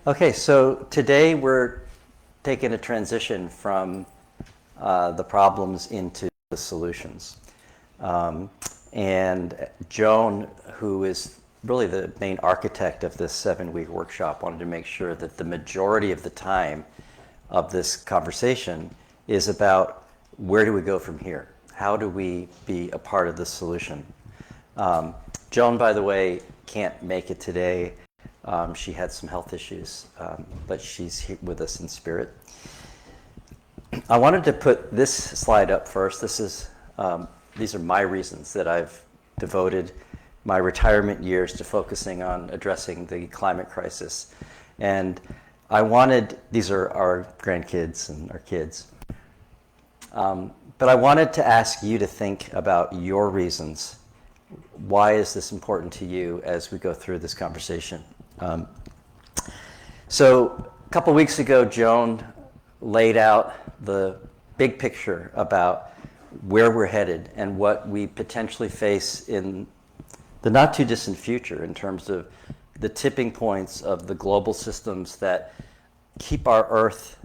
Okay, so today we're taking a transition from the problems into the solutions. Um, and Joan, who is really the main architect of this 7-week workshop, wanted to make sure that the majority of the time of this conversation is about where do we go from here? How do we be a part of the solution? Joan, by the way, can't make it today. She had some health issues, but she's here with us in spirit. I wanted to put this slide up first. These are my reasons that I've devoted my retirement years to focusing on addressing the climate crisis. And these are our grandkids and our kids. But I wanted to ask you to think about your reasons. Why is this important to you as we go through this conversation? So a couple weeks ago, Joan laid out the big picture about where we're headed and what we potentially face in the not too distant future in terms of the tipping points of the global systems that keep our Earth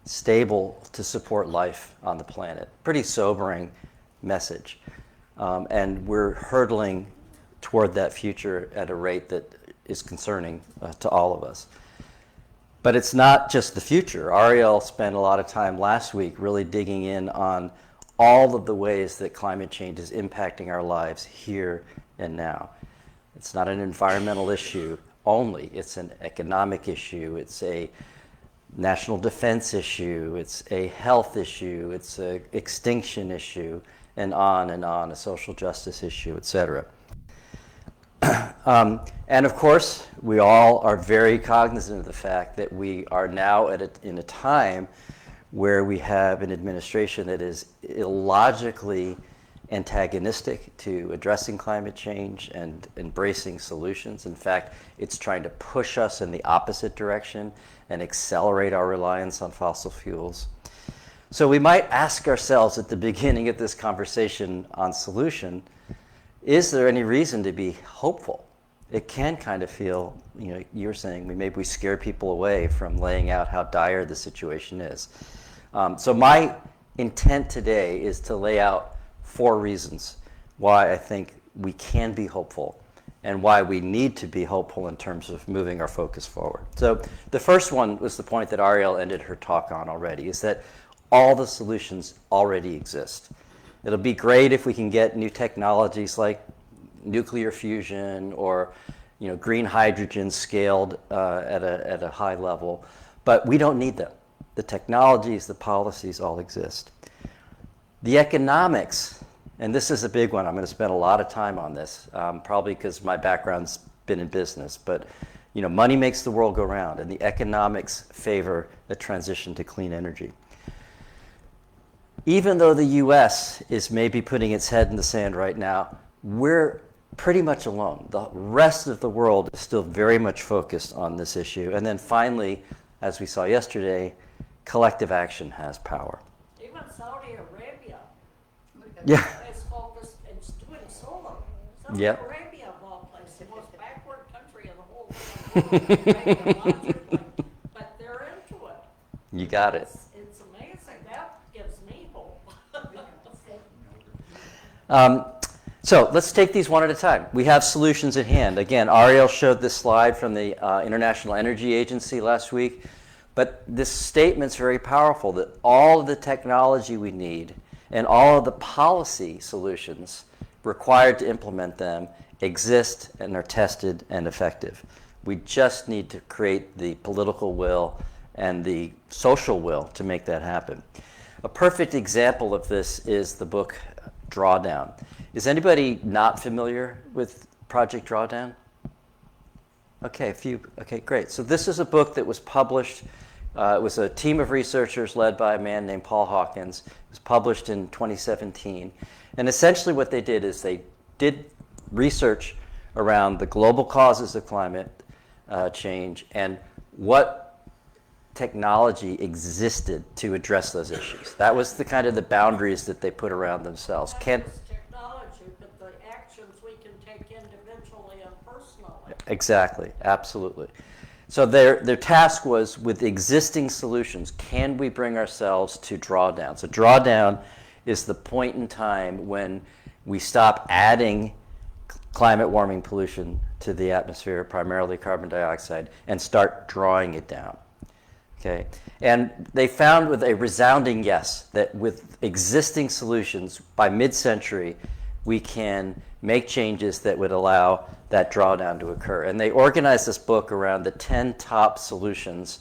stable to support life on the planet. Pretty sobering message. And we're hurtling toward that future at a rate that is concerning to all of us. But it's not just the future. Ariel spent a lot of time last week really digging in on all of the ways that climate change is impacting our lives here and now. It's not an environmental issue only. It's an economic issue. It's a national defense issue. It's a health issue. It's an extinction issue, and on, a social justice issue, et cetera. And of course, we all are very cognizant of the fact that we are now in a time where we have an administration that is illogically antagonistic to addressing climate change and embracing solutions. In fact, it's trying to push us in the opposite direction and accelerate our reliance on fossil fuels. So we might ask ourselves at the beginning of this conversation on solution, is there any reason to be hopeful? It can kind of feel, you were saying, maybe we scare people away from laying out how dire the situation is. So my intent today is to lay out 4 reasons why I think we can be hopeful and why we need to be hopeful in terms of moving our focus forward. So the first one was the point that Ariel ended her talk on already, is that all the solutions already exist. It'll be great if we can get new technologies like nuclear fusion or green hydrogen scaled at a high level, but we don't need them. The technologies, the policies all exist. The economics, and this is a big one. I'm going to spend a lot of time on this, probably because my background's been in business, but money makes the world go round, and the economics favor a transition to clean energy. Even though the U.S. is maybe putting its head in the sand right now, we're pretty much alone. The rest of the world is still very much focused on this issue. And then finally, as we saw yesterday, collective action has power. Even Saudi Arabia is focused, it's doing solar. Saudi Arabia, of all places, the most backward country in the whole world, but they're into it. You got it. It's amazing. That gives me hope. So let's take these one at a time. We have solutions at hand. Again, Ariel showed this slide from the International Energy Agency last week. But this statement's very powerful, that all of the technology we need and all of the policy solutions required to implement them exist and are tested and effective. We just need to create the political will and the social will to make that happen. A perfect example of this is the book Drawdown. Is anybody not familiar with Project Drawdown? Okay, a few. Okay, great. So this is a book that was published. It was a team of researchers led by a man named Paul Hawkins. It was published in 2017. And essentially what they did is they did research around the global causes of climate change and what technology existed to address those issues. That was the kind of the boundaries that they put around themselves. Technology, but the actions we can take individually and personally. Exactly, absolutely. So their task was, with existing solutions, can we bring ourselves to drawdown? So drawdown is the point in time when we stop adding climate warming pollution to the atmosphere, primarily carbon dioxide, and start drawing it down. Okay? And they found with a resounding yes that with existing solutions, by mid-century, we can make changes that would allow that drawdown to occur. And they organized this book around the 10 top solutions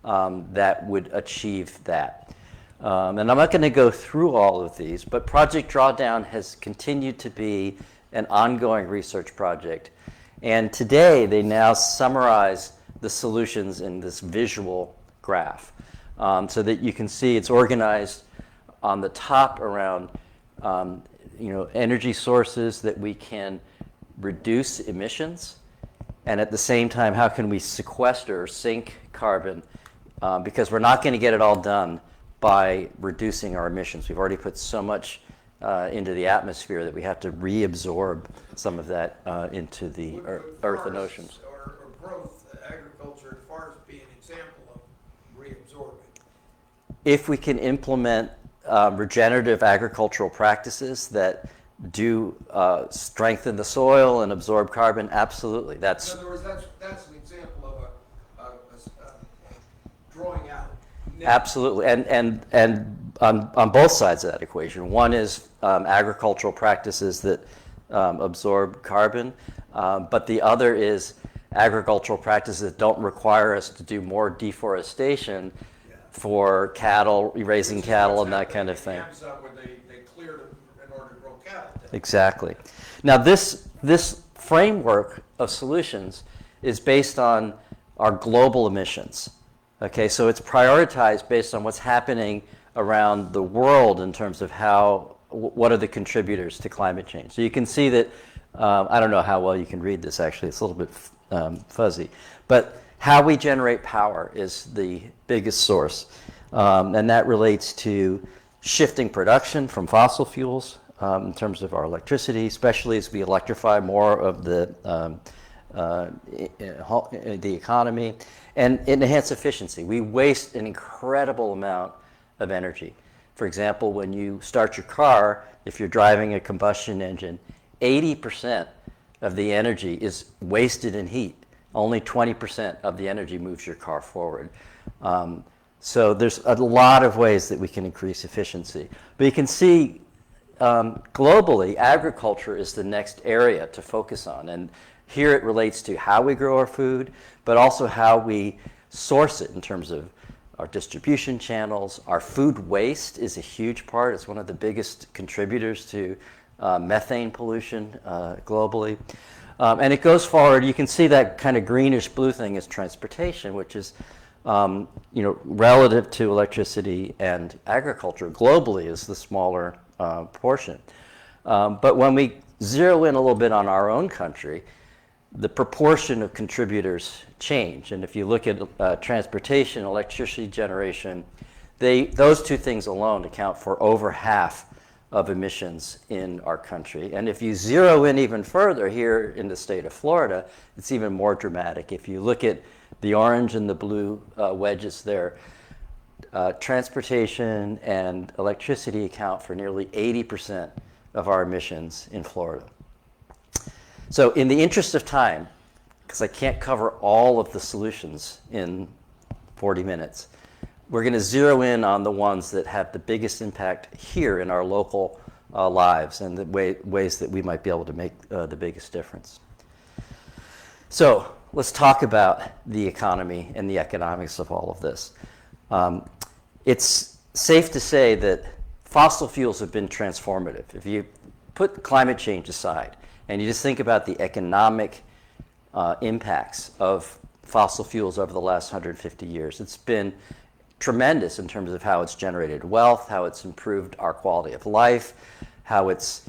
that would achieve that. And I'm not going to go through all of these, but Project Drawdown has continued to be an ongoing research project. And today, they now summarize the solutions in this visual graph so that you can see it's organized on the top around energy sources that we can reduce emissions, and at the same time, how can we sequester or sink carbon, because we're not going to get it all done by reducing our emissions. We've already put so much into the atmosphere that we have to reabsorb some of that into the earth and oceans. Or growth, agriculture and forests be an example of reabsorbing. If we can implement regenerative agricultural practices that do strengthen the soil and absorb carbon, absolutely. In other words, that's an example of drawing out. Absolutely, and on both sides of that equation. One is agricultural practices that absorb carbon, but the other is agricultural practices that don't require us to do more deforestation for cattle, raising cattle and that kind of thing. Where they cleared in order to grow cattle. Exactly. Now this framework of solutions is based on our global emissions. Okay, so it's prioritized based on what's happening around the world in terms of what are the contributors to climate change. So you can see that, I don't know how well you can read this actually, it's a little bit fuzzy, but how we generate power is the biggest source. And that relates to shifting production from fossil fuels in terms of our electricity, especially as we electrify more of the economy, and enhance efficiency. We waste an incredible amount of energy. For example, when you start your car, if you're driving a combustion engine, 80% of the energy is wasted in heat. Only 20% of the energy moves your car forward. So there's a lot of ways that we can increase efficiency. But you can see globally, agriculture is the next area to focus on. And here it relates to how we grow our food, but also how we source it in terms of our distribution channels. Our food waste is a huge part. It's one of the biggest contributors to methane pollution globally. And it goes forward. You can see that kind of greenish blue thing is transportation, which is relative to electricity and agriculture globally is the smaller portion. But when we zero in a little bit on our own country, the proportion of contributors change. And if you look at transportation, electricity generation, those two things alone account for over half of emissions in our country. And if you zero in even further here in the state of Florida, it's even more dramatic. If you look at the orange and the blue wedges there, transportation and electricity account for nearly 80% of our emissions in Florida. So in the interest of time, because I can't cover all of the solutions in 40 minutes, we're going to zero in on the ones that have the biggest impact here in our local lives and the ways that we might be able to make the biggest difference. So let's talk about the economy and the economics of all of this. It's safe to say that fossil fuels have been transformative. If you put climate change aside and you just think about the economic impacts of fossil fuels over the last 150 years, it's been tremendous in terms of how it's generated wealth, how it's improved our quality of life, how it's,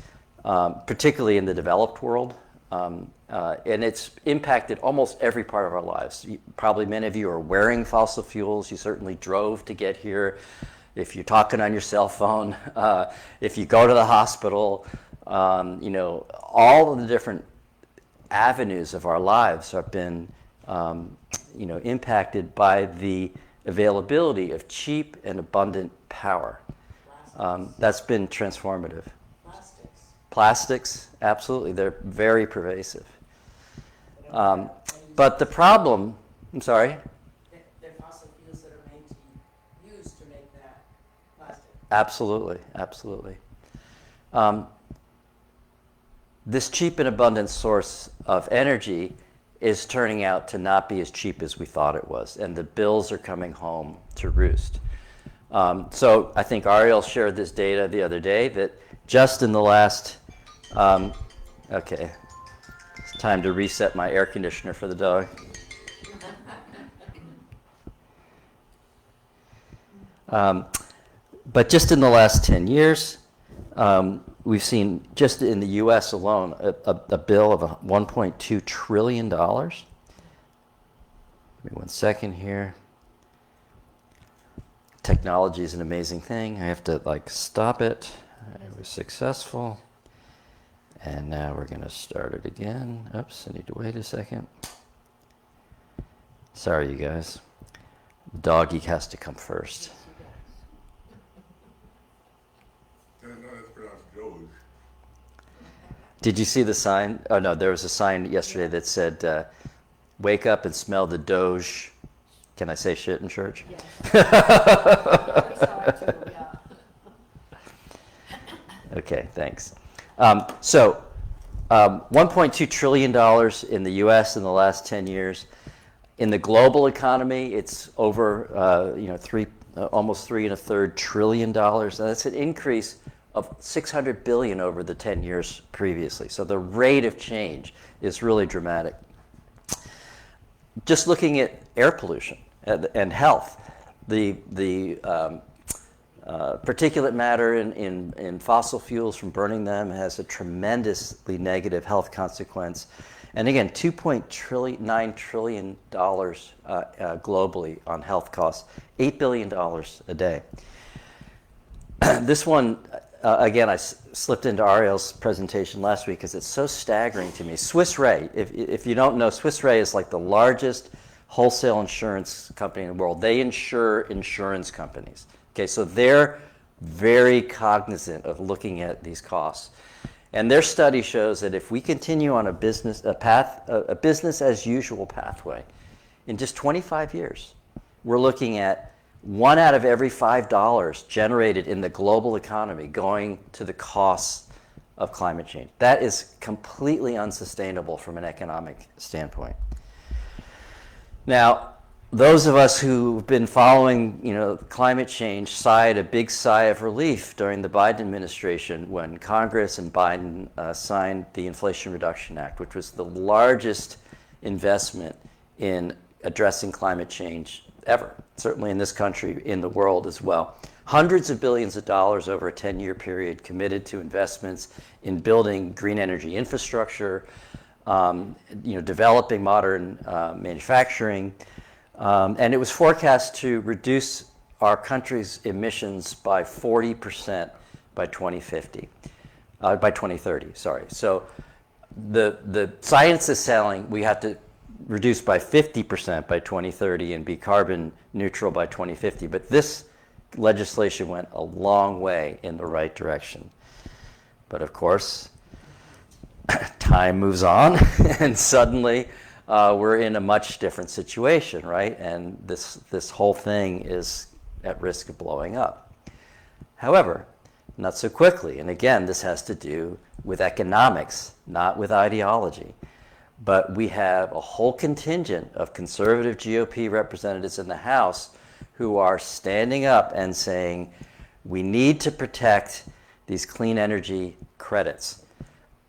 particularly in the developed world, and it's impacted almost every part of our lives. Probably many of you are wearing fossil fuels. You certainly drove to get here. If you're talking on your cell phone, if you go to the hospital, all of the different avenues of our lives have been impacted by the availability of cheap and abundant power. That's been transformative. Plastics. Plastics, absolutely, they're very pervasive. But the problem, I'm sorry? They're fossil fuels that are made to use to make that plastic. Absolutely, absolutely. This cheap and abundant source of energy is turning out to not be as cheap as we thought it was, and the bills are coming home to roost. So I think Ariel shared this data the other day that just in the last, okay, it's time to reset my air conditioner for the dog. But just in the last 10 years, we've seen, just in the US alone, a bill of $1.2 trillion. Give me 1 second here. Technology is an amazing thing. I have to stop it. It was successful. And now we're going to start it again. Oops, I need to wait a second. Sorry, you guys. Doggy has to come first. No, that's pronounced Doge. Did you see the sign? Oh, no, there was a sign yesterday that said, wake up and smell the Doge. Can I say shit in church? Yes. That's how I took it, yeah. Okay, thanks. So, $1.2 trillion in the U.S. in the last 10 years. In the global economy, it's over, almost $3.33 trillion. And that's an increase of $600 billion over the 10 years previously. So the rate of change is really dramatic. Just looking at air pollution and health, the particulate matter in fossil fuels from burning them has a tremendously negative health consequence. And again, $2.9 trillion globally on health costs, $8 billion a day. This one, again, I slipped into Ariel's presentation last week because it's so staggering to me. Swiss Re, if you don't know, Swiss Re is like the largest wholesale insurance company in the world. They insure insurance companies. Okay, so they're very cognizant of looking at these costs. And their study shows that if we continue on a business as usual pathway, in just 25 years, we're looking at 1 out of every $5 generated in the global economy going to the costs of climate change. That is completely unsustainable from an economic standpoint. Now, those of us who've been following, climate change sighed a big sigh of relief during the Biden administration when Congress and Biden signed the Inflation Reduction Act, which was the largest investment in addressing climate change ever, certainly in this country, in the world as well. Hundreds of billions of dollars over a 10-year period committed to investments in building green energy infrastructure, developing modern manufacturing. And it was forecast to reduce our country's emissions by 40% by 2030, sorry. So the science is telling we have to reduce by 50% by 2030 and be carbon neutral by 2050. But this legislation went a long way in the right direction. But of course, time moves on, and suddenly we're in a much different situation, right? And this whole thing is at risk of blowing up. However, not so quickly. And again, this has to do with economics, not with ideology. But we have a whole contingent of conservative GOP representatives in the House who are standing up and saying, we need to protect these clean energy credits.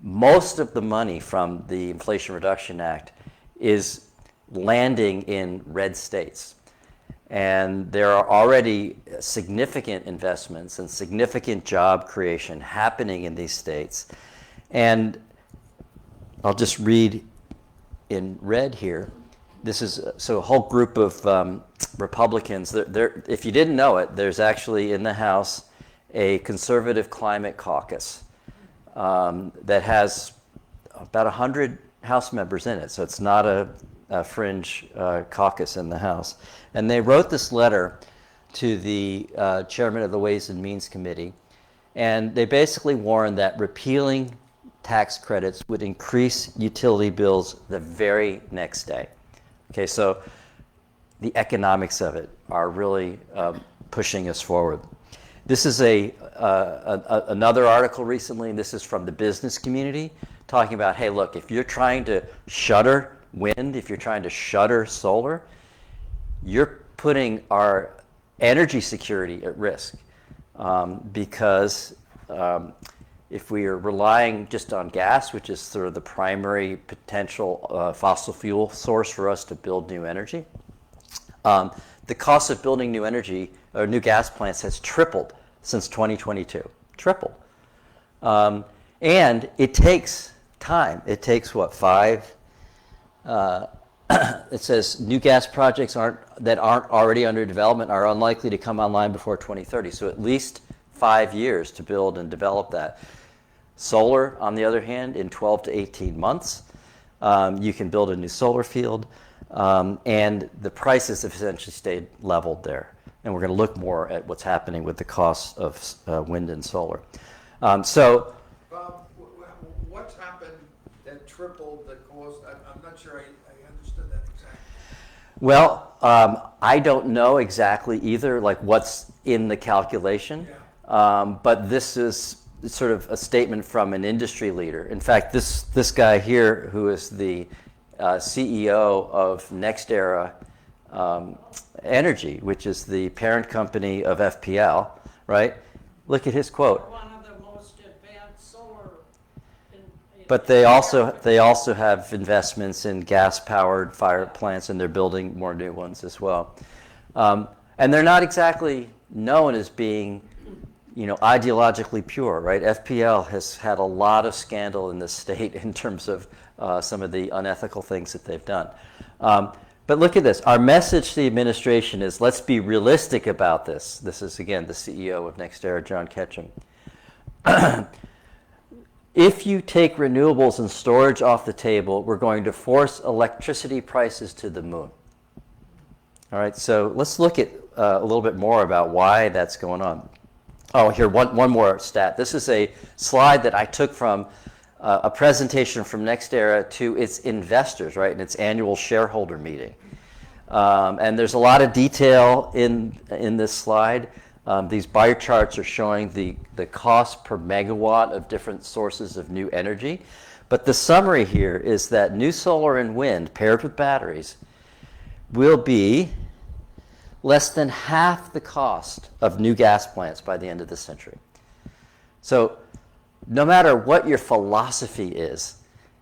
Most of the money from the Inflation Reduction Act is landing in red states. And there are already significant investments and significant job creation happening in these states. And I'll just read in red here. This is so a whole group of Republicans. If you didn't know it, there's actually in the House a conservative climate caucus that has about 100 House members in it. So it's not a fringe caucus in the House. And they wrote this letter to the chairman of the Ways and Means Committee. And they basically warned that repealing tax credits would increase utility bills the very next day. Okay, so the economics of it are really pushing us forward. This is another article recently, and this is from the business community, talking about, hey, look, if you're trying to shutter wind, if you're trying to shutter solar, you're putting our energy security at risk. Because if we are relying just on gas, which is sort of the primary potential fossil fuel source for us to build new energy, the cost of building new energy or new gas plants has tripled since 2022. Tripled. And it takes time. It takes, what, 5? It says new gas projects that aren't already under development are unlikely to come online before 2030. So at least 5 years to build and develop that. Solar, on the other hand, in 12 to 18 months, you can build a new solar field, and the prices have essentially stayed leveled there. And we're going to look more at what's happening with the costs of wind and solar. So, Bob, what's happened that tripled the cost? I'm not sure I understood that exactly. well, I don't know exactly either, like what's in the calculation. Yeah. But this is sort of a statement from an industry leader. In fact, this guy here, who is the CEO of NextEra Energy, which is the parent company of FPL, right? Look at his quote. One of the most advanced solar. But they also have investments in gas-powered fire plants, and they're building more new ones as well. And they're not exactly known as being, ideologically pure, right? FPL has had a lot of scandal in this state in terms of some of the unethical things that they've done. But look at this. Our message to the administration is, let's be realistic about this. This is, again, the CEO of NextEra, John Ketchum. If you take renewables and storage off the table, we're going to force electricity prices to the moon. All right, so let's look at a little bit more about why that's going on. Oh, here, one more stat. This is a slide that I took from a presentation from NextEra to its investors, right, in its annual shareholder meeting. And there's a lot of detail in this slide. These bar charts are showing the cost per megawatt of different sources of new energy. But the summary here is that new solar and wind paired with batteries will be less than half the cost of new gas plants by the end of the century. So no matter what your philosophy is,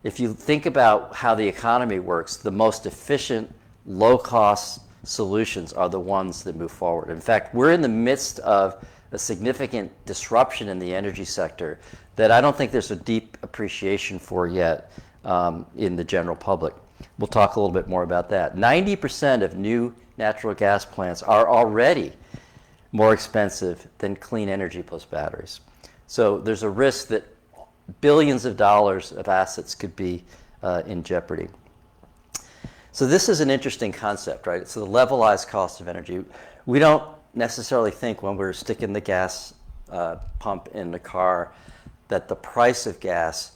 if you think about how the economy works, the most efficient, low-cost solutions are the ones that move forward. In fact, we're in the midst of a significant disruption in the energy sector that I don't think there's a deep appreciation for yet in the general public. We'll talk a little bit more about that. 90% of new natural gas plants are already more expensive than clean energy plus batteries. So there's a risk that billions of dollars of assets could be in jeopardy. So this is an interesting concept, right? It's the levelized cost of energy. We don't necessarily think when we're sticking the gas pump in the car that the price of gas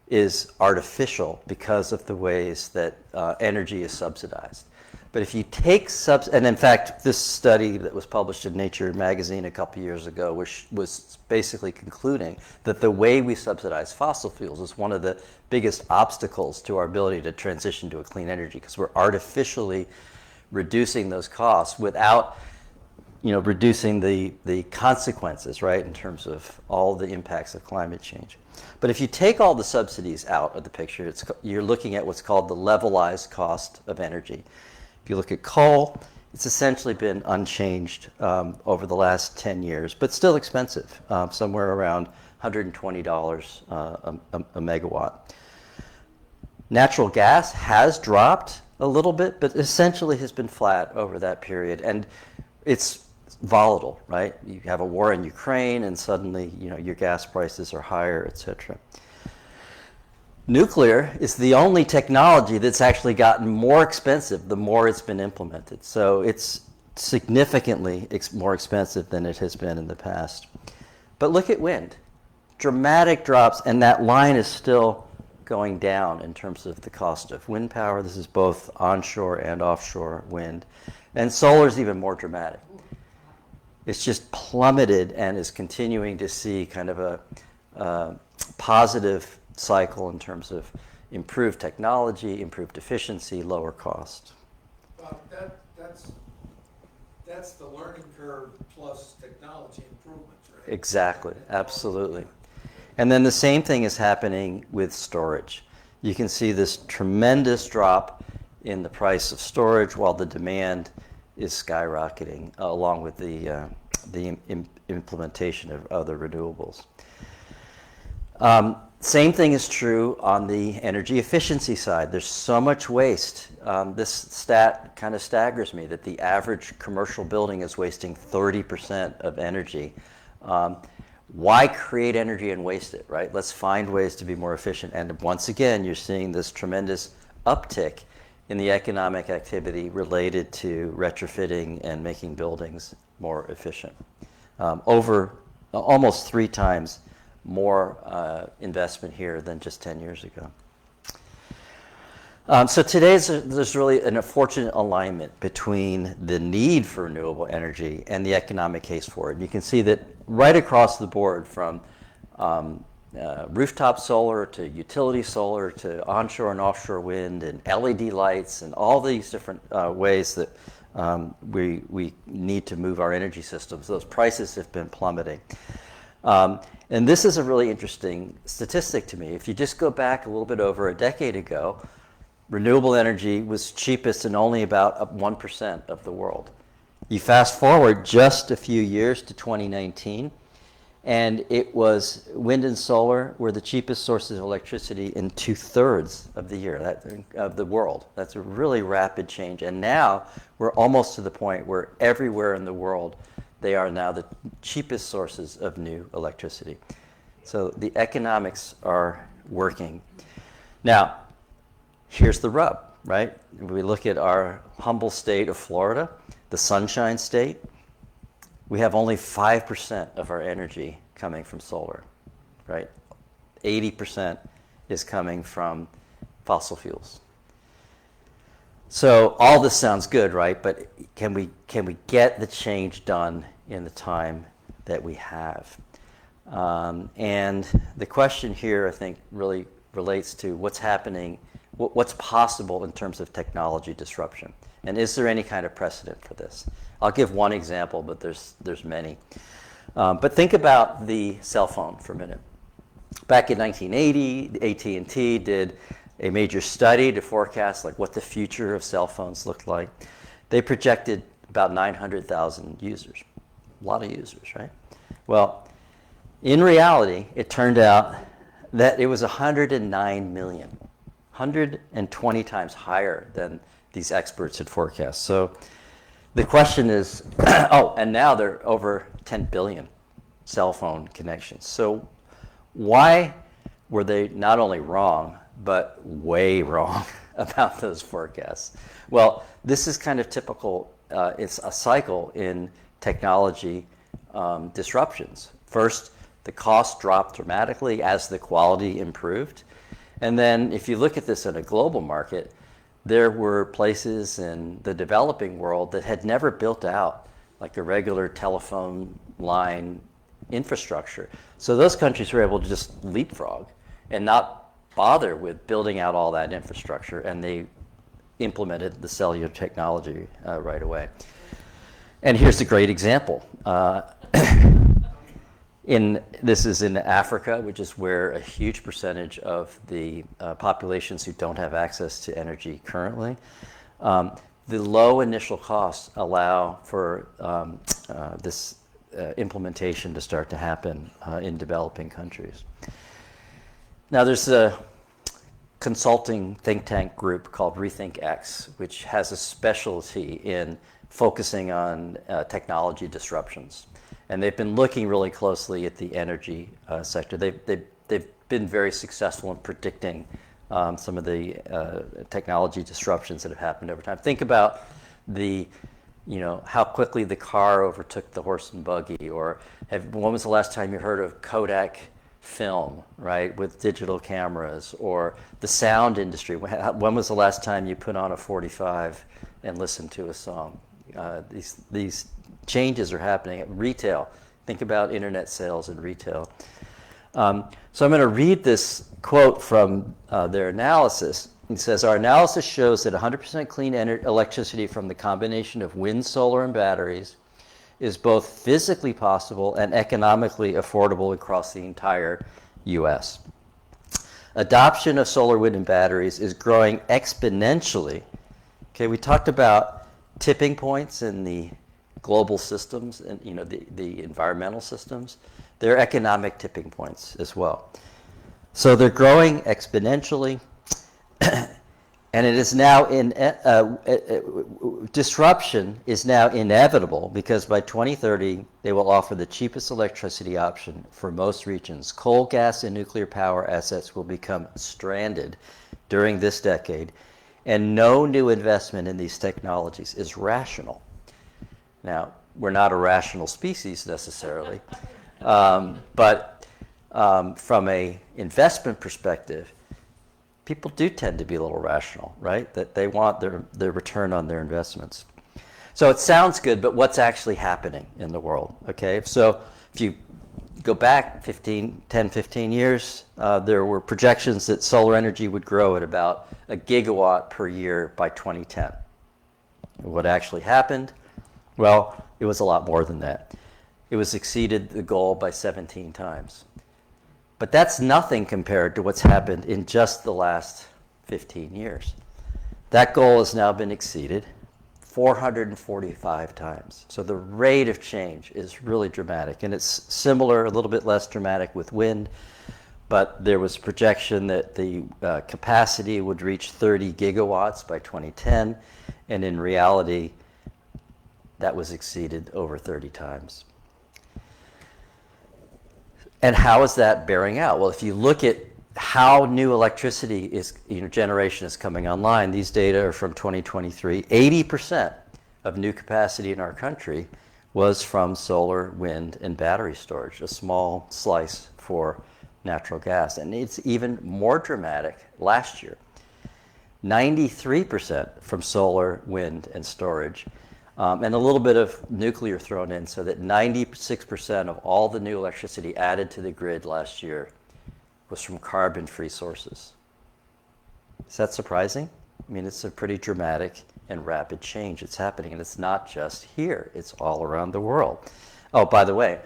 is artificial because of the ways that energy is subsidized. But if you take and in fact, this study that was published in Nature magazine a couple years ago was basically concluding that the way we subsidize fossil fuels is one of the biggest obstacles to our ability to transition to a clean energy, because we're artificially reducing those costs without reducing the consequences, right, in terms of all the impacts of climate change. But if you take all the subsidies out of the picture, you're looking at what's called the levelized cost of energy. If you look at coal, it's essentially been unchanged over the last 10 years, but still expensive, somewhere around $120 a megawatt. Natural gas has dropped a little bit, but essentially has been flat over that period. And it's volatile, right? You have a war in Ukraine, and suddenly, your gas prices are higher, et cetera. Nuclear is the only technology that's actually gotten more expensive the more it's been implemented. So it's significantly more expensive than it has been in the past. But look at wind. Dramatic drops, and that line is still going down in terms of the cost of wind power. This is both onshore and offshore wind. And solar is even more dramatic. It's just plummeted and is continuing to see kind of a positive cycle in terms of improved technology, improved efficiency, lower cost. Well, that's the learning curve plus technology improvements, right? Exactly, absolutely. And then the same thing is happening with storage. You can see this tremendous drop in the price of storage while the demand is skyrocketing along with the implementation of other renewables. Same thing is true on the energy efficiency side. There's so much waste. This stat kind of staggers me that the average commercial building is wasting 30% of energy. Why create energy and waste it, right? Let's find ways to be more efficient. And once again, you're seeing this tremendous uptick in the economic activity related to retrofitting and making buildings more efficient. Over almost 3 times more investment here than just 10 years ago. So today there's really an unfortunate alignment between the need for renewable energy and the economic case for it. You can see that right across the board, from rooftop solar to utility solar to onshore and offshore wind and LED lights and all these different ways that we need to move our energy systems. Those prices have been plummeting. And this is a really interesting statistic to me. If you just go back a little bit over a decade ago, renewable energy was cheapest in only about 1% of the world. You fast forward just a few years to 2019, and it was wind and solar were the cheapest sources of electricity in 2/3 of the year, of the world. That's a really rapid change. And now we're almost to the point where everywhere in the world, they are now the cheapest sources of new electricity. So the economics are working. Now, here's the rub, right? We look at our humble state of Florida, the Sunshine State. We have only 5% of our energy coming from solar, right? 80% is coming from fossil fuels. So all this sounds good, right? But can we get the change done in the time that we have? And the question here, I think, really relates to what's happening, what's possible in terms of technology disruption. And is there any kind of precedent for this? I'll give one example, but there's many. But think about the cell phone for a minute. Back in 1980, AT&T did a major study to forecast what the future of cell phones looked like. They projected about 900,000 users. A lot of users, right? Well, in reality, it turned out that it was 109 million, 120 times higher than these experts had forecast. So the question is, and now there are over 10 billion cell phone connections. So why were they not only wrong, but way wrong about those forecasts? Well, this is kind of typical. It's a cycle in technology disruptions. First, the cost dropped dramatically as the quality improved. And then if you look at this in a global market, there were places in the developing world that had never built out like a regular telephone line infrastructure. So those countries were able to just leapfrog and not bother with building out all that infrastructure, and they implemented the cellular technology right away. And here's a great example. This is in Africa, which is where a huge percentage of the populations who don't have access to energy currently. The low initial costs allow for this implementation to start to happen in developing countries. Now, there's a consulting think tank group called RethinkX, which has a specialty in focusing on technology disruptions. And they've been looking really closely at the energy sector. They've been very successful in predicting some of the technology disruptions that have happened over time. Think about how quickly the car overtook the horse and buggy, or when was the last time you heard of Kodak film, right, with digital cameras, or the sound industry? When was the last time you put on a 45 and listened to a song? These changes are happening at retail. Think about internet sales in retail. So I'm going to read this quote from their analysis. It says, our analysis shows that 100% clean electricity from the combination of wind, solar, and batteries is both physically possible and economically affordable across the entire U.S. Adoption of solar, wind, and batteries is growing exponentially. Okay, we talked about tipping points in the global systems and the environmental systems. They're economic tipping points as well. So they're growing exponentially. And it is now disruption is now inevitable because by 2030 they will offer the cheapest electricity option for most regions. Coal, gas, and nuclear power assets will become stranded during this decade, and no new investment in these technologies is rational. Now, we're not a rational species necessarily, but from an investment perspective, people do tend to be a little rational, right? That they want their return on their investments. So it sounds good, but what's actually happening in the world, okay? So if you go back 10, 15 years, there were projections that solar energy would grow at about 1 gigawatt per year by 2010. What actually happened? Well, it was a lot more than that. It was exceeded the goal by 17 times. But that's nothing compared to what's happened in just the last 15 years. That goal has now been exceeded 445 times. So the rate of change is really dramatic. And it's similar, a little bit less dramatic with wind, but there was projection that the capacity would reach 30 gigawatts by 2010, and in reality, that was exceeded over 30 times. And how is that bearing out? Well, if you look at how new electricity generation is coming online, these data are from 2023. 80% of new capacity in our country was from solar, wind, and battery storage, a small slice for natural gas. And it's even more dramatic last year. 93% from solar, wind, and storage. And a little bit of nuclear thrown in, so that 96% of all the new electricity added to the grid last year was from carbon-free sources. Is that surprising? I mean, it's a pretty dramatic and rapid change that's happening, and it's not just here. It's all around the world. Oh, by the way,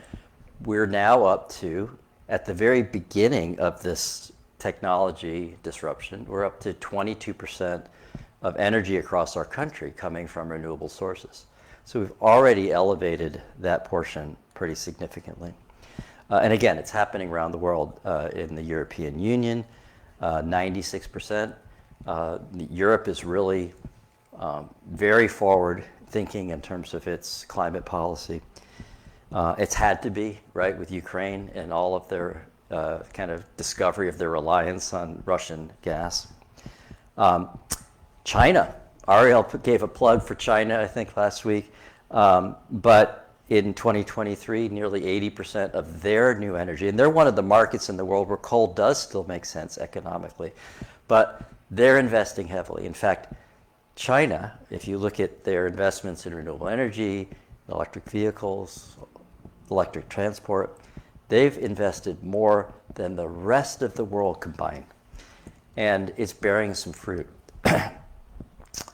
we're now up to, at the very beginning of this technology disruption, we're up to 22% of energy across our country coming from renewable sources. So we've already elevated that portion pretty significantly. And again, it's happening around the world. In the European Union, 96%. Europe is really very forward thinking in terms of its climate policy. It's had to be, right, with Ukraine and all of their kind of discovery of their reliance on Russian gas. China. Ariel gave a plug for China, I think, last week. But in 2023, nearly 80% of their new energy, and they're one of the markets in the world where coal does still make sense economically, but they're investing heavily. In fact, China, if you look at their investments in renewable energy, electric vehicles, electric transport, they've invested more than the rest of the world combined. And it's bearing some fruit.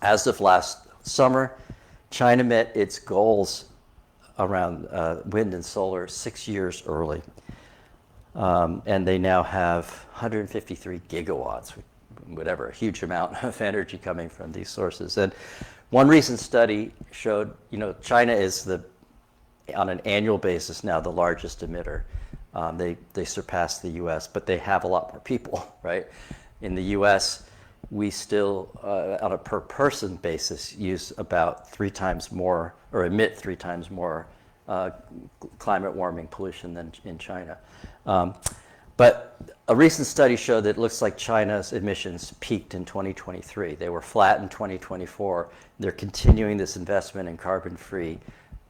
As of last summer, China met its goals around wind and solar 6 years early. And they now have 153 gigawatts, whatever, a huge amount of energy coming from these sources. And one recent study showed, China is on an annual basis now the largest emitter. They surpassed the US, but they have a lot more people, right? In the US, we still, on a per person basis, use about 3 times more, or emit 3 times more climate warming pollution than in China. But a recent study showed that it looks like China's emissions peaked in 2023. They were flat in 2024. They're continuing this investment in carbon-free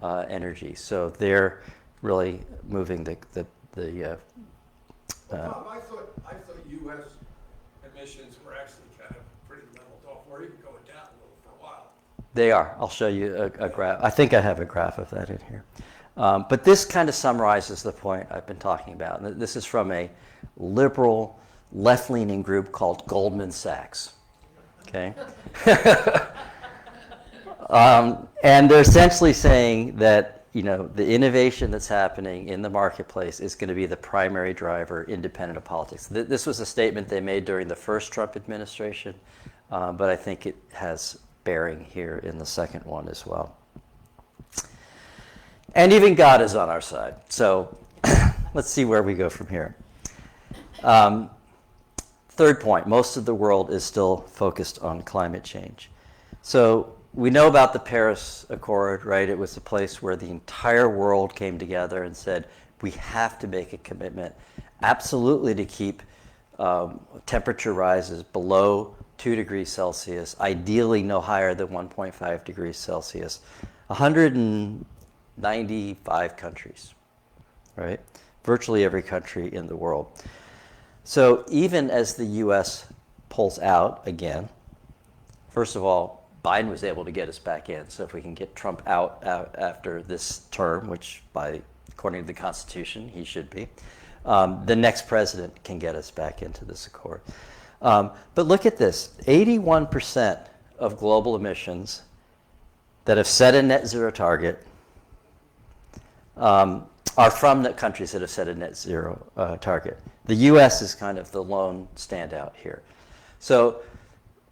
energy. So they're really moving the Well, Bob, I thought US emissions were actually kind of pretty leveled off, or even going down a little for a while. They are. I'll show you a graph. I think I have a graph of that in here. But this kind of summarizes the point I've been talking about. And this is from a liberal, left-leaning group called Goldman Sachs. Okay? And they're essentially saying that the innovation that's happening in the marketplace is going to be the primary driver independent of politics. This was a statement they made during the first Trump administration, but I think it has bearing here in the second one as well. And even God is on our side. So let's see where we go from here. Third point, most of the world is still focused on climate change. So we know about the Paris Accord, right? It was a place where the entire world came together and said, we have to make a commitment absolutely to keep temperature rises below 2 degrees Celsius, ideally no higher than 1.5 degrees Celsius. 195 countries, right? Virtually every country in the world. So even as the US pulls out again, first of all, Biden was able to get us back in. So if we can get Trump out after this term, which according to the Constitution, he should be, the next president can get us back into this accord. But look at this, 81% of global emissions that have set a net zero target are from the countries that have set a net zero target. The US is kind of the lone standout here. So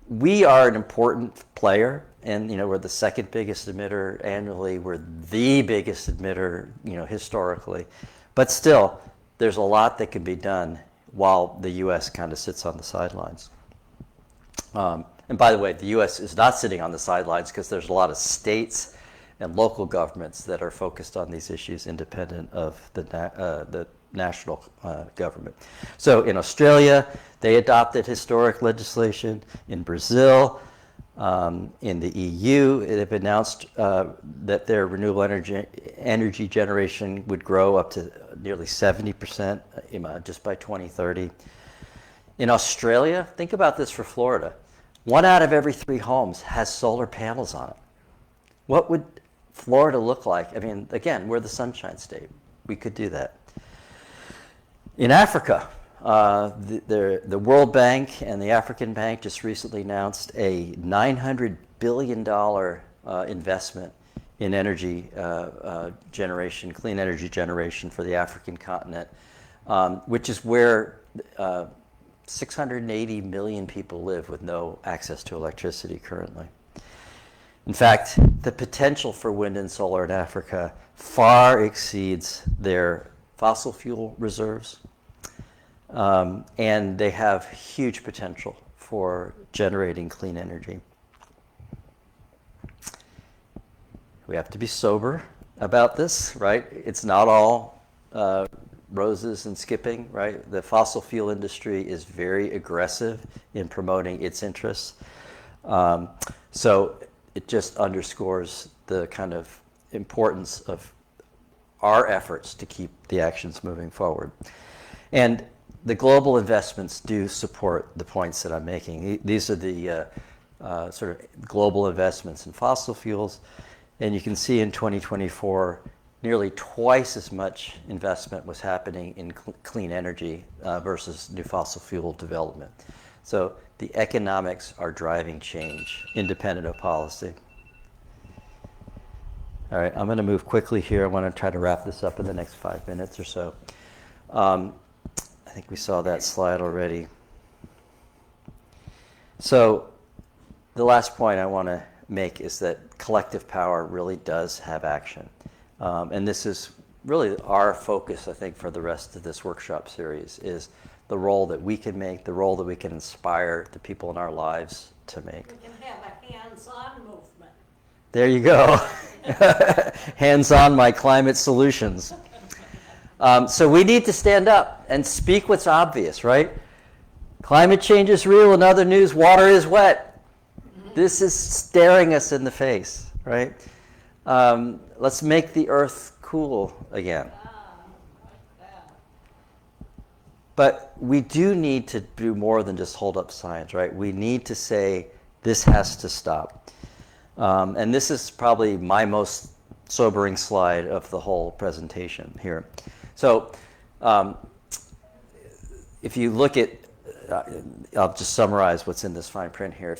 we are an important player, and we're the second biggest emitter annually. We're the biggest emitter, historically. But still, there's a lot that can be done while the U.S. kind of sits on the sidelines. And by the way, the U.S. is not sitting on the sidelines because there's a lot of states and local governments that are focused on these issues independent of the national government. So in Australia, they adopted historic legislation. In Brazil, in the EU, they've announced that their renewable energy generation would grow up to nearly 70% just by 2030. In Australia, think about this for Florida. 1 out of every 3 homes has solar panels on it. What would Florida look like? I mean, again, we're the Sunshine State. We could do that. In Africa, the World Bank and the African Bank just recently announced a $900 billion investment in energy generation, clean energy generation for the African continent, which is where 680 million people live with no access to electricity currently. In fact, the potential for wind and solar in Africa far exceeds their fossil fuel reserves. And they have huge potential for generating clean energy. We have to be sober about this, right? It's not all roses and skipping, right? The fossil fuel industry is very aggressive in promoting its interests. So it just underscores the kind of importance of our efforts to keep the actions moving forward. And the global investments do support the points that I'm making. These are the sort of global investments in fossil fuels. And you can see in 2024, nearly twice as much investment was happening in clean energy versus new fossil fuel development. So the economics are driving change, independent of policy. All right, I'm going to move quickly here. I want to try to wrap this up in the next 5 minutes or so. I think we saw that slide already. So the last point I want to make is that collective power really does have action. And this is really our focus, I think, for the rest of this workshop series, is the role that we can make, the role that we can inspire the people in our lives to make. We can have a hands-on movement. There you go. Hands-on my climate solutions. So we need to stand up and speak what's obvious, right? Climate change is real. In other news, water is wet. This is staring us in the face, right? Let's make the earth cool again. But we do need to do more than just hold up signs, right? We need to say, this has to stop. And this is probably my most sobering slide of the whole presentation here. So if you look at, I'll just summarize what's in this fine print here.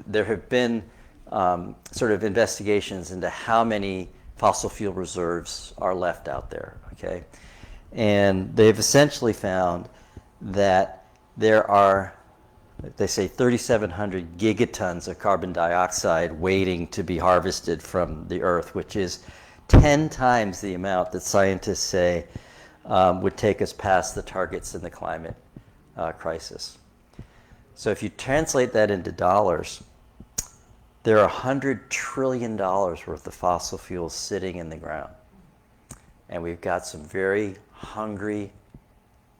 There have been sort of investigations into how many fossil fuel reserves are left out there, okay? And they've essentially found that there are, they say, 3,700 gigatons of carbon dioxide waiting to be harvested from the Earth, which is 10 times the amount that scientists say would take us past the targets in the climate crisis. So if you translate that into dollars, there are $100 trillion worth of fossil fuels sitting in the ground. And we've got some very hungry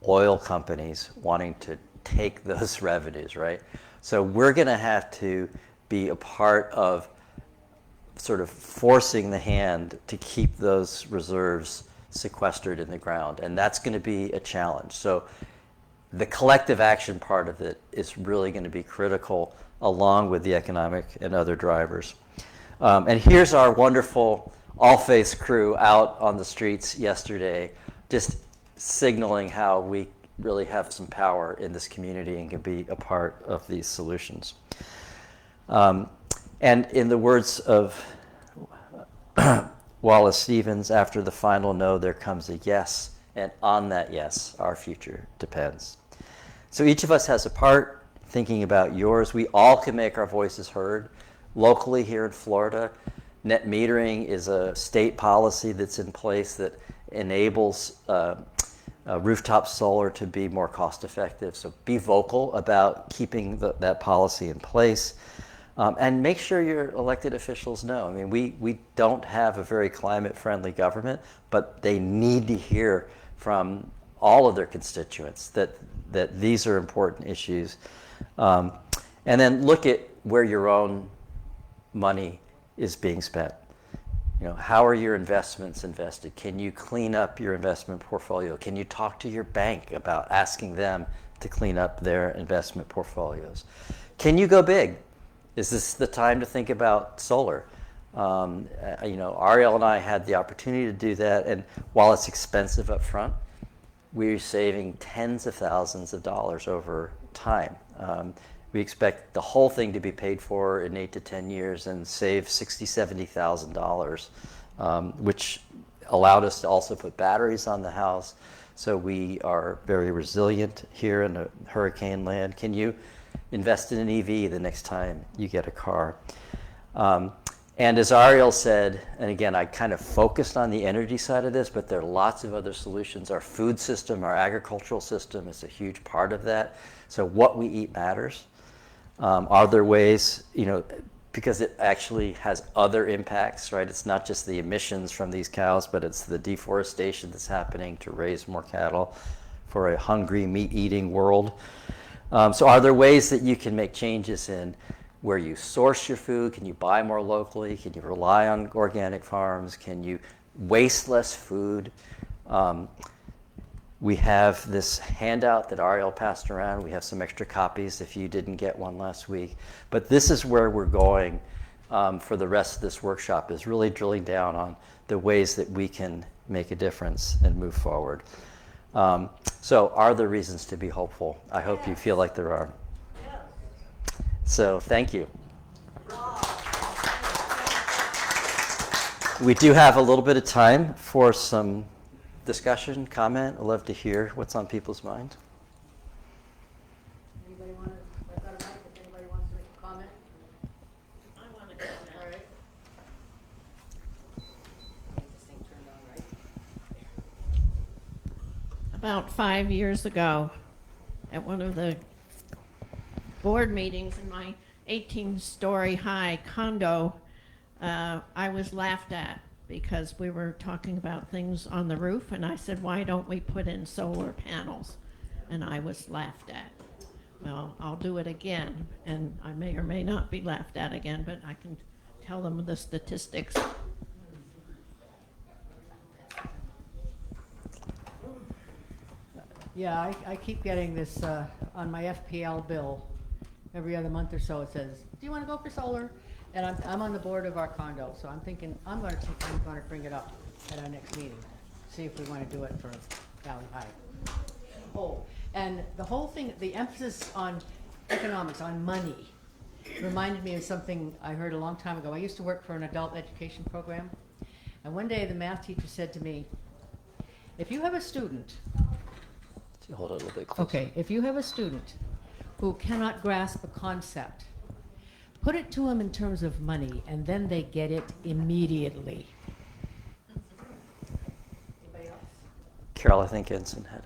oil companies wanting to take those revenues, right? So we're going to have to be a part of sort of forcing the hand to keep those reserves sequestered in the ground. And that's going to be a challenge. So the collective action part of it is really going to be critical, along with the economic and other drivers. And here's our wonderful All-Faith crew out on the streets yesterday, just signaling how we really have some power in this community and can be a part of these solutions. And in the words of Wallace Stevens, after the final no, there comes a yes, and on that yes, our future depends. So each of us has a part, thinking about yours. We all can make our voices heard. Locally here in Florida, net metering is a state policy that's in place that enables rooftop solar to be more cost effective. So be vocal about keeping that policy in place. And make sure your elected officials know. I mean, we don't have a very climate-friendly government, but they need to hear from all of their constituents that these are important issues. And then look at where your own money is being spent. How are your investments invested? Can you clean up your investment portfolio? Can you talk to your bank about asking them to clean up their investment portfolios? Can you go big? Is this the time to think about solar? Ariel and I had the opportunity to do that, and while it's expensive up front, we're saving tens of thousands of dollars over time. We expect the whole thing to be paid for in 8 to 10 years and save $60,000, $70,000, which allowed us to also put batteries on the house. So we are very resilient here in a hurricane land. Can you invest in an EV the next time you get a car? And as Ariel said, and again, I kind of focused on the energy side of this, but there are lots of other solutions. Our food system, our agricultural system is a huge part of that. So what we eat matters. Are there ways, because it actually has other impacts, right? It's not just the emissions from these cows, but it's the deforestation that's happening to raise more cattle for a hungry, meat-eating world. So are there ways that you can make changes in where you source your food? Can you buy more locally? Can you rely on organic farms? Can you waste less food? We have this handout that Ariel passed around. We have some extra copies if you didn't get one last week. But this is where we're going for the rest of this workshop, is really drilling down on the ways that we can make a difference and move forward. So are there reasons to be hopeful? I hope you feel like there are. So thank you. We do have a little bit of time for some discussion, comment. I'd love to hear what's on people's minds. Anybody want to, I've got a mic if anybody wants to make a comment. I want to comment. All right. This thing turned on, right? About 5 years ago, at one of the board meetings in my 18-story high condo, I was laughed at because we were talking about things on the roof, and I said, why don't we put in solar panels? And I was laughed at. Well, I'll do it again, and I may or may not be laughed at again, but I can tell them the statistics. Yeah, I keep getting this on my FPL bill. Every other month or so it says, do you want to go for solar? And I'm on the board of our condo, so I'm thinking I'm going to bring it up at our next meeting. See if we want to do it for Valley High. Oh, and the whole thing, the emphasis on economics, on money, reminded me of something I heard a long time ago. I used to work for an adult education program, and one day the math teacher said to me, if you have a student, Hold it a little bit closer. okay, if you have a student who cannot grasp a concept, put it to them in terms of money, and then they get it immediately. Anybody else? Carol, I think Ensign had it.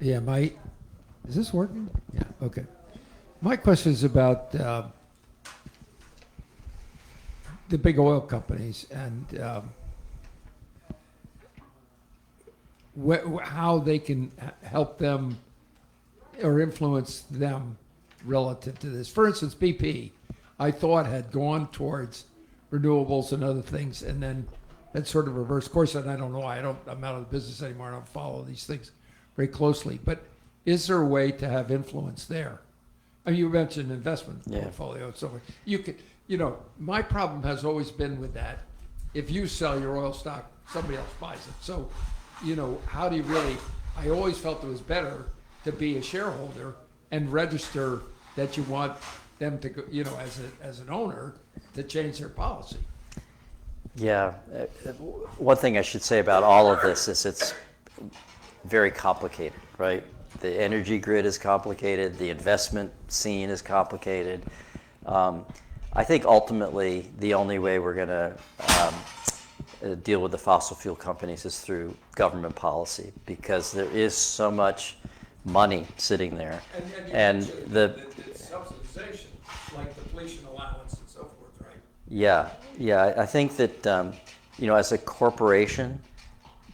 Yeah, is this working? Yeah, okay. My question is about the big oil companies and how they can help them or influence them relative to this. For instance, BP, I thought had gone towards renewables and other things, and then had sort of reversed course. And I don't know. I'm out of the business anymore. I don't follow these things very closely. But is there a way to have influence there? I mean, you mentioned investment portfolio and so forth. You could, my problem has always been with that. If you sell your oil stock, somebody else buys it. So, how do you really? I always felt it was better to be a shareholder and register that you want them to go, as an owner, to change their policy. Yeah. One thing I should say about all of this is it's very complicated, right? The energy grid is complicated. The investment scene is complicated. I think ultimately the only way we're going to deal with the fossil fuel companies is through government policy, because there is so much money sitting there. And the subsidization, like depletion allowance and so forth, right? Yeah. I think that as a corporation,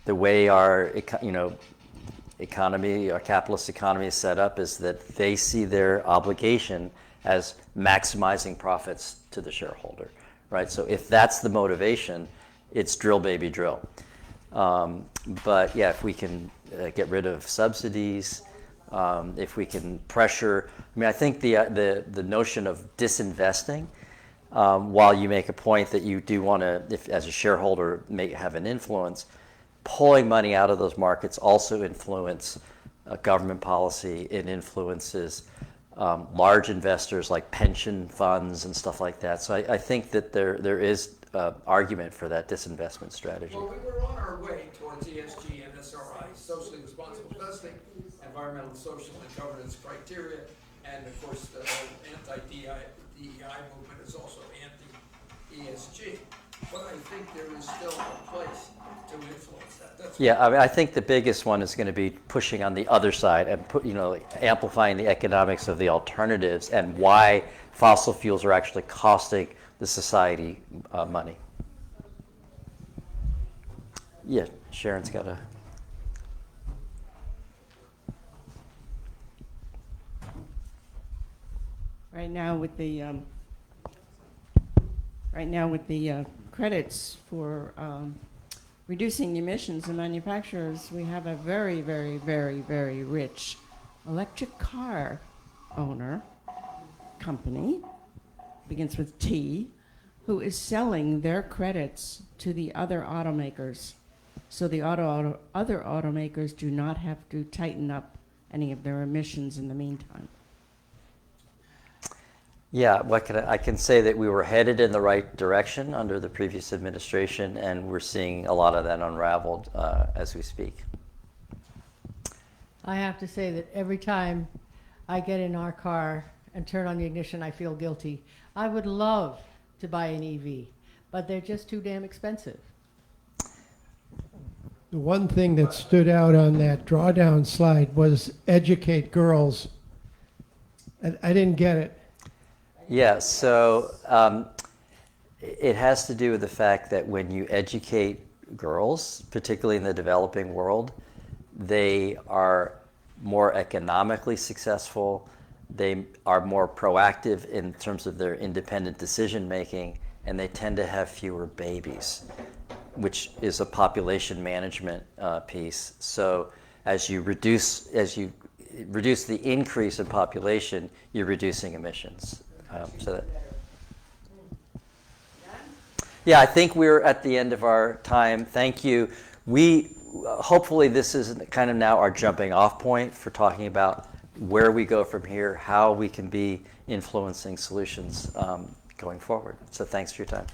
the way our economy, our capitalist economy is set up, is that they see their obligation as maximizing profits to the shareholder, right? So if that's the motivation, it's drill, baby, drill. But yeah, if we can get rid of subsidies, if we can pressure, I think the notion of disinvesting, while you make a point that you do want to, if as a shareholder, have an influence, pulling money out of those markets also influence government policy. It influences large investors like pension funds and stuff like that. So I think that there is argument for that disinvestment strategy. Well, we were on our way towards ESG and SRI, socially responsible investing, environmental, social, and governance criteria, and of course the whole anti-DEI movement is also anti-ESG. But I think there is still a place to influence that. That's I think the biggest one is going to be pushing on the other side and amplifying the economics of the alternatives and why fossil fuels are actually costing the society money. Yeah, Sharon's got a. Right now with the credits for reducing emissions, the manufacturers, we have a very, very, very, very rich electric car owner company, begins with T, who is selling their credits to the other automakers. So the other automakers do not have to tighten up any of their emissions in the meantime. Yeah, I can say that we were headed in the right direction under the previous administration, and we're seeing a lot of that unraveled as we speak. I have to say that every time I get in our car and turn on the ignition, I feel guilty. I would love to buy an EV, but they're just too damn expensive. The one thing that stood out on that drawdown slide was educate girls. I didn't get it. Yeah, so it has to do with the fact that when you educate girls, particularly in the developing world, they are more economically successful, they are more proactive in terms of their independent decision making, and they tend to have fewer babies, which is a population management piece. So as you reduce the increase in population, you're reducing emissions. Yeah, I think we're at the end of our time. Thank you. Hopefully this is kind of now our jumping off point for talking about where we go from here, how we can be influencing solutions going forward. So thanks for your time.